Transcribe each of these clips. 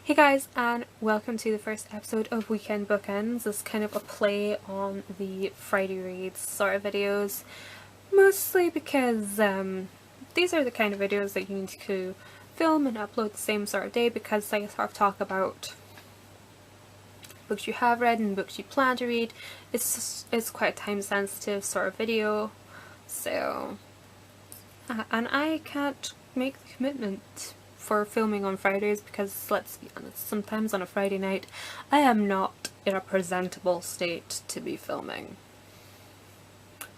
Hey guys, and welcome to the first episode of Weekend Bookends. This is kind of a play on the Friday reads sort of videos, mostly because these are the kind of videos that you need to film and upload the same sort of day, because they sort of talk about books you have read and books you plan to read. It's quite a time sensitive sort of video, so and I can't make the commitment for filming on Fridays because, let's be honest, sometimes on a Friday night I am not in a presentable state to be filming.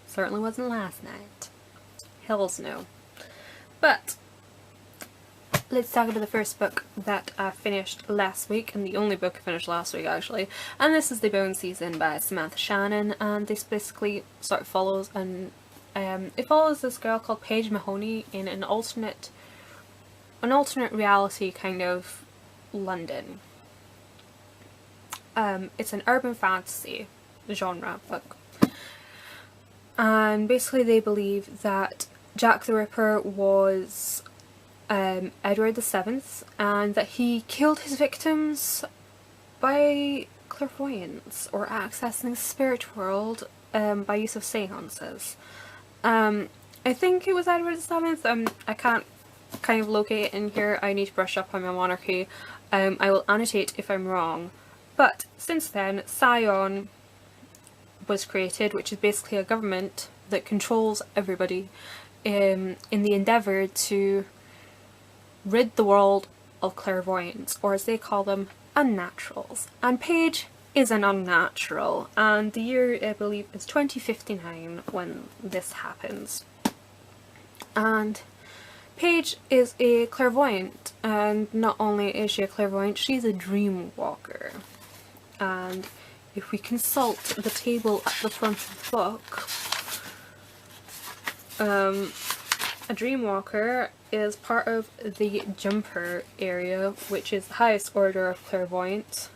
Certainly wasn't last night. Hells no. But let's talk about the first book that I finished last week, and the only book I finished last week actually, and this is The Bone Season by Samantha Shannon, and this basically sort of follows it follows this girl called Paige Mahoney in an alternate reality kind of London. It's an urban fantasy genre book, and basically they believe that Jack the Ripper was Edward VII, and that he killed his victims by clairvoyance or accessing the spirit world by use of seances. I think it was Edward VII. I can't kind of locate it in here. I need to brush up on my monarchy. I will annotate if I'm wrong. But since then, Scion was created, which is basically a government that controls everybody in the endeavour to rid the world of clairvoyants, or as they call them, unnaturals. And Paige is an unnatural, and the year, I believe, is 2059 when this happens. And Paige is a clairvoyant, and not only is she a clairvoyant, she's a dream walker. And if we consult the table at the front of the book, a dream walker is part of the Jumper area, which is the highest order of clairvoyant,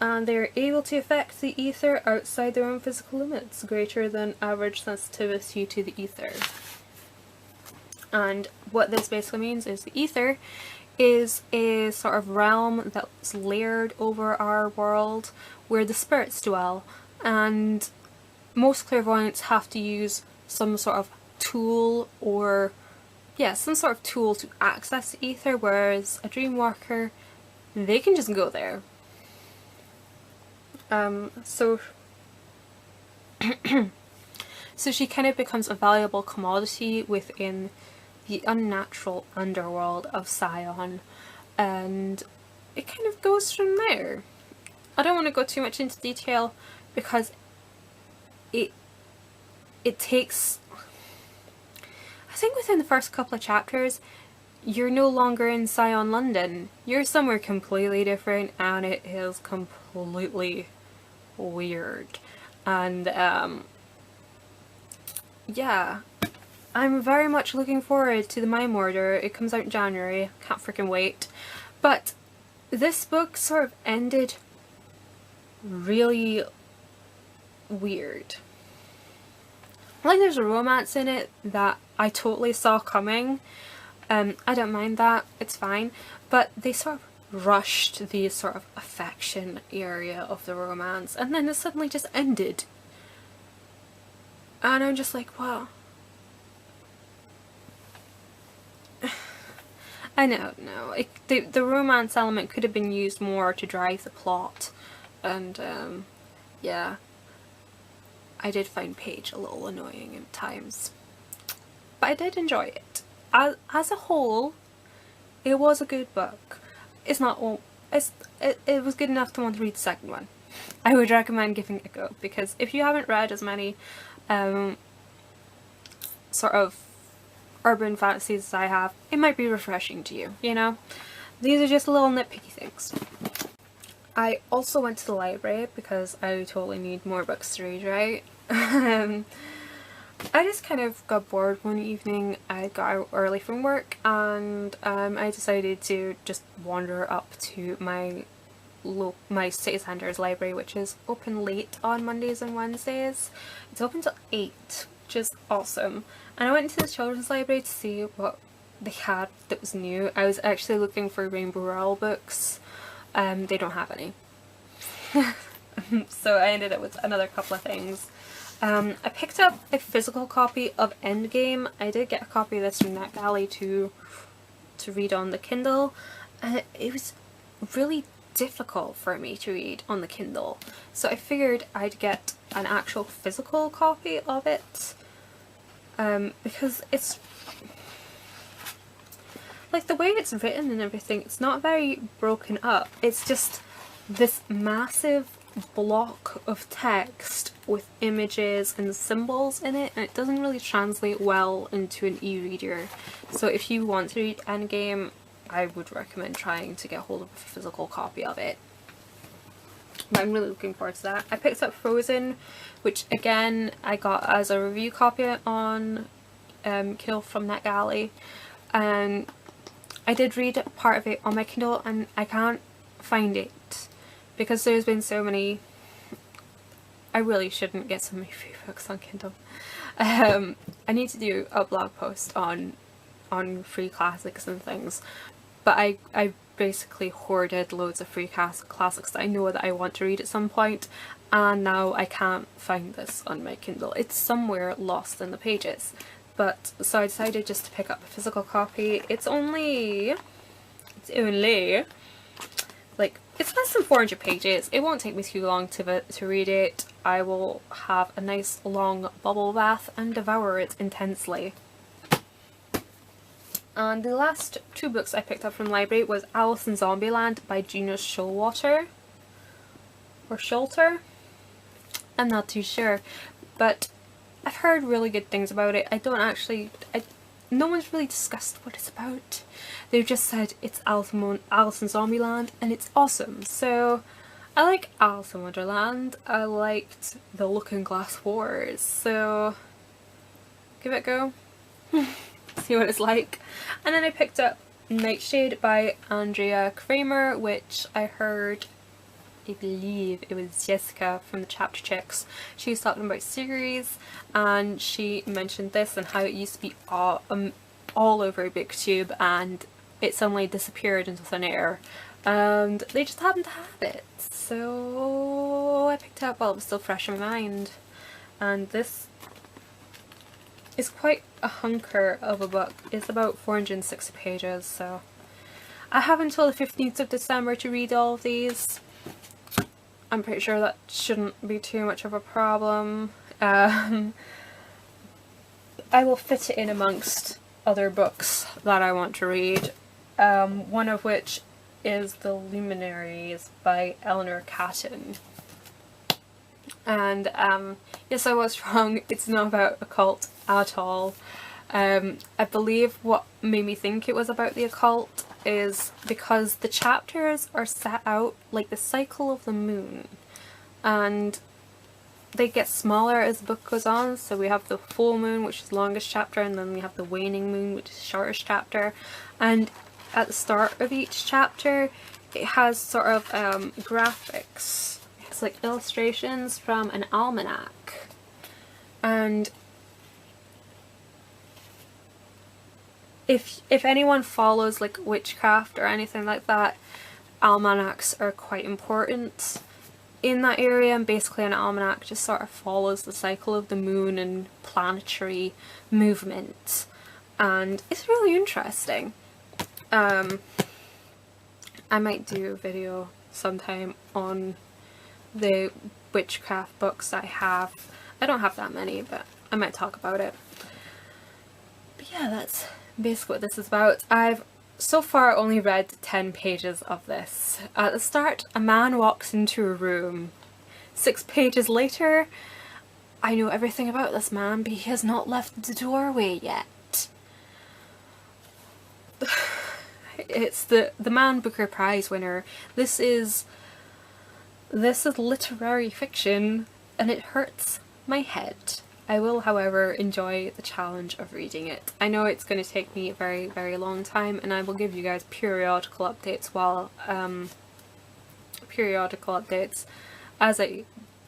and they are able to affect the ether outside their own physical limits, greater than average sensitivity to the ether. And what this basically means is the ether is a sort of realm that's layered over our world where the spirits dwell, and most clairvoyants have to use some sort of tool to access the ether, whereas a dreamwalker, they can just go there. So she kind of becomes a valuable commodity within the unnatural underworld of Scion, and it kind of goes from there. I don't want to go too much into detail because it takes, I think within the first couple of chapters you're no longer in Scion London, you're somewhere completely different, and it is completely weird. And yeah, I'm very much looking forward to the Mime Order. It comes out in January. Can't freaking wait. But this book sort of ended really weird. Like, there's a romance in it that I totally saw coming. I don't mind that. It's fine. But they sort of rushed the sort of affection area of the romance, and then it suddenly just ended. And I'm just like, wow. I know, no. The romance element could have been used more to drive the plot, and yeah. I did find Paige a little annoying at times, but I did enjoy it. As a whole, it was a good book. It was good enough to want to read the second one. I would recommend giving it a go, because if you haven't read as many sort of urban fantasies as I have, it might be refreshing to you, you know? These are just little nitpicky things. I also went to the library because I totally need more books to read, right? I just kind of got bored one evening. I got out early from work, and I decided to just wander up to my city centre's library, which is open late on Mondays and Wednesdays. It's open till 8, which is awesome. And I went into the children's library to see what they had that was new. I was actually looking for Rainbow Rowell books. They don't have any. So I ended up with another couple of things. I picked up a physical copy of Endgame. I did get a copy of this from NetGalley to read on the Kindle, and it was really difficult for me to read on the Kindle. So I figured I'd get an actual physical copy of it, because it's like the way it's written and everything, it's not very broken up. It's just this massive block of text with images and symbols in it, and it doesn't really translate well into an e-reader. So if you want to read Endgame, I would recommend trying to get hold of a physical copy of it. But I'm really looking forward to that. I picked up Frozen, which again I got as a review copy on Kindle from NetGalley, and I did read part of it on my Kindle and I can't find it because there's been so many. I really shouldn't get so many free books on Kindle. I need to do a blog post on free classics and things, but I basically hoarded loads of free classics that I know that I want to read at some point, and now I can't find this on my Kindle. It's somewhere lost in the pages. But so I decided just to pick up a physical copy. It's only like, it's less than 400 pages. It won't take me too long to read it. I will have a nice long bubble bath and devour it intensely. And the last two books I picked up from the library was Alice in Zombieland by Gena Showalter. Or Showalter? I'm not too sure. But I've heard really good things about it. No one's really discussed what it's about. They've just said it's Alice in Zombieland and it's awesome. So I like Alice in Wonderland. I liked the Looking Glass Wars. So give it a go. See what it's like. And then I picked up Nightshade by Andrea Cremer, which I heard, I believe it was Jessica from the Chapter Chicks. She was talking about series and she mentioned this and how it used to be all over BookTube and it suddenly disappeared into thin air and they just happened to have it. So I picked it up while it was still fresh in my mind, and this is quite a hunker of a book. It's about 460 pages, so I have until the 15th of December to read all of these. I'm pretty sure that shouldn't be too much of a problem. I will fit it in amongst other books that I want to read, one of which is The Luminaries by Eleanor Catton. And yes, I was wrong, it's not about a cult at all. I believe what made me think it was about the occult is because the chapters are set out like the cycle of the moon, and they get smaller as the book goes on. So we have the full moon, which is the longest chapter, and then we have the waning moon, which is the shortest chapter. And at the start of each chapter it has sort of graphics. It's like illustrations from an almanac, and if anyone follows like witchcraft or anything like that, almanacs are quite important in that area. And basically an almanac just sort of follows the cycle of the moon and planetary movement, and it's really interesting. I might do a video sometime on the witchcraft books I have. I don't have that many, but I might talk about it. But yeah, that's basically what this is about. I've so far only read 10 pages of this. At the start, a man walks into a room. 6 pages later, I know everything about this man, but he has not left the doorway yet. It's the Man Booker Prize winner. This is literary fiction, and it hurts my head. I will, however, enjoy the challenge of reading it. I know it's going to take me a very, very long time, and I will give you guys periodical updates as I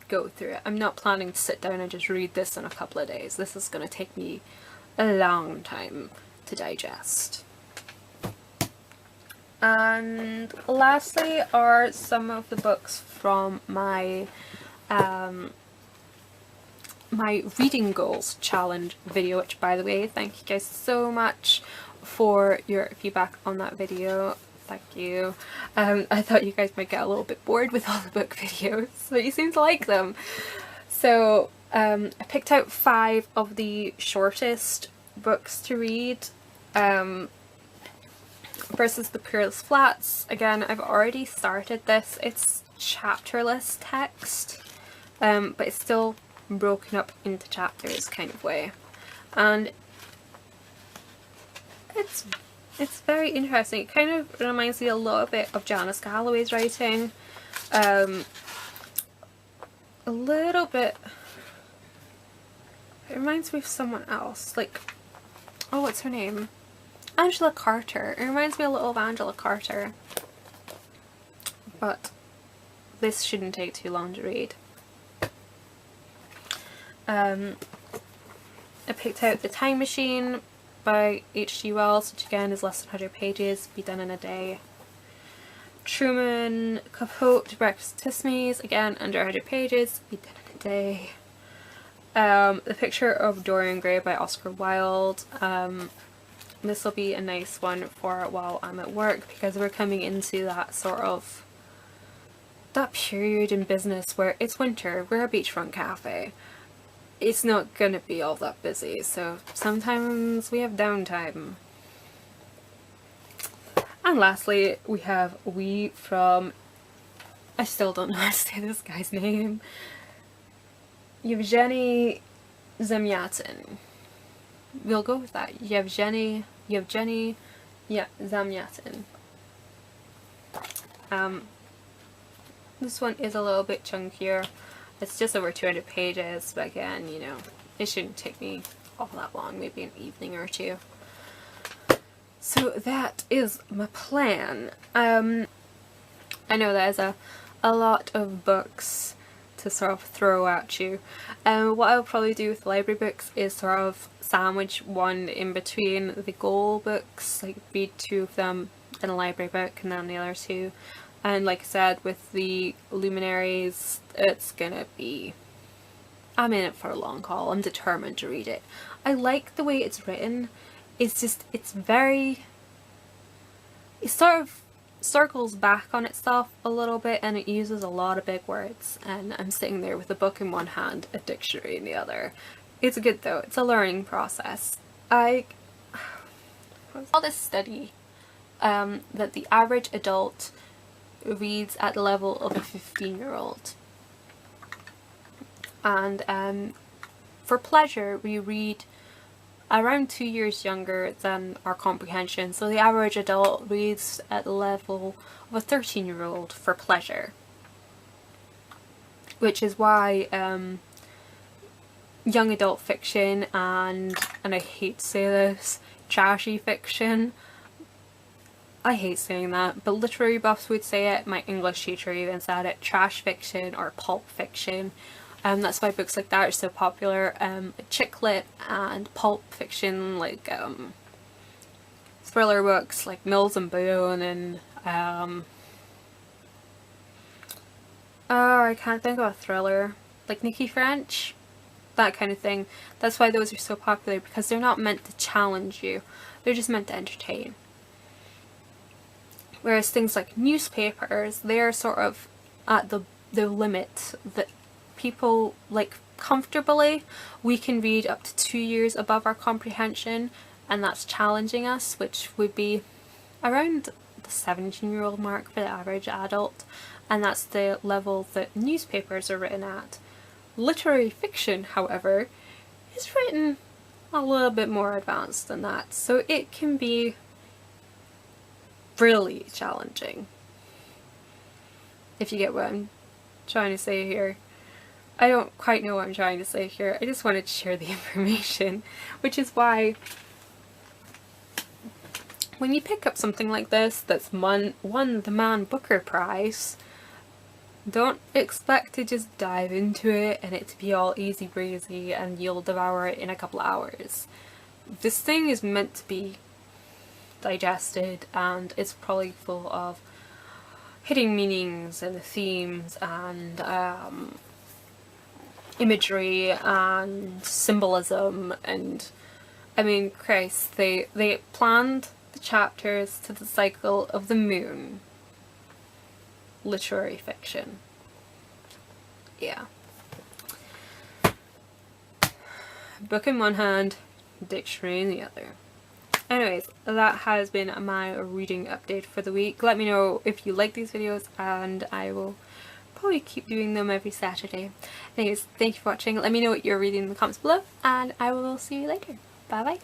go through it. I'm not planning to sit down and just read this in a couple of days. This is going to take me a long time to digest. And lastly are some of the books from my my reading goals challenge video, which, by the way, thank you guys so much for your feedback on that video. Thank you. I thought you guys might get a little bit bored with all the book videos, but you seem to like them. So I picked out 5 of the shortest books to read. Versus the Peerless Flats. Again, I've already started this. It's chapterless text, but it's still broken up into chapters kind of way. And it's very interesting. It kind of reminds me a little bit of Janice Galloway's writing. A little bit. It reminds me of someone else. Like, oh, what's her name? Angela Carter. It reminds me a little of Angela Carter. But this shouldn't take too long to read. I picked out The Time Machine by H.G. Wells, which again is less than 100 pages, be done in a day. Truman, Capote, Breakfast at Tiffany's, again under 100 pages, be done in a day. The Picture of Dorian Gray by Oscar Wilde. This will be a nice one for while I'm at work, because we're coming into that sort of that period in business where it's winter, we're a beachfront cafe. It's not gonna be all that busy, so sometimes we have downtime. And lastly, we have from, I still don't know how to say this guy's name, Yevgeny Zamyatin. We'll go with that. Yevgeny Zamyatin. This one is a little bit chunkier. It's just over 200 pages, but again, you know, it shouldn't take me all that long, maybe an evening or two. So that is my plan. I know there's a lot of books to sort of throw at you. What I'll probably do with library books is sort of sandwich one in between the goal books, like read 2 of them in a library book and then the other 2. And like I said, with the Luminaries, it's gonna be, I'm in it for a long haul. I'm determined to read it. I like the way it's written. It's just, it sort of circles back on itself a little bit, and it uses a lot of big words, and I'm sitting there with a book in one hand, a dictionary in the other. It's good though, it's a learning process. I saw this study that the average adult reads at the level of a 15-year-old, and for pleasure we read around 2 years younger than our comprehension, so the average adult reads at the level of a 13-year-old for pleasure, which is why young adult fiction and I hate to say this, trashy fiction, I hate saying that, but literary buffs would say it, my English teacher even said it, trash fiction or pulp fiction. That's why books like that are so popular. Chick lit and pulp fiction, like thriller books like Mills and Boone and I can't think of a thriller, like Nikki French, that kind of thing. That's why those are so popular, because they're not meant to challenge you, they're just meant to entertain. Whereas things like newspapers, they're sort of at the limit that people like comfortably. We can read up to 2 years above our comprehension, and that's challenging us, which would be around the 17-year-old mark for the average adult, and that's the level that newspapers are written at. Literary fiction, however, is written a little bit more advanced than that, so it can be really challenging, if you get what I'm trying to say here. I don't quite know what I'm trying to say here, I just wanted to share the information, which is why when you pick up something like this that's won the Man Booker Prize, don't expect to just dive into it and it to be all easy breezy and you'll devour it in a couple of hours. this thing is meant to be digested, and it's probably full of hidden meanings and themes and imagery and symbolism, and I mean, Christ, they planned the chapters to the cycle of the moon. Literary fiction. Yeah. Book in one hand, dictionary in the other. Anyways, that has been my reading update for the week. Let me know if you like these videos, and I will probably keep doing them every Saturday. Anyways, thank you for watching. Let me know what you're reading in the comments below, and I will see you later. Bye bye.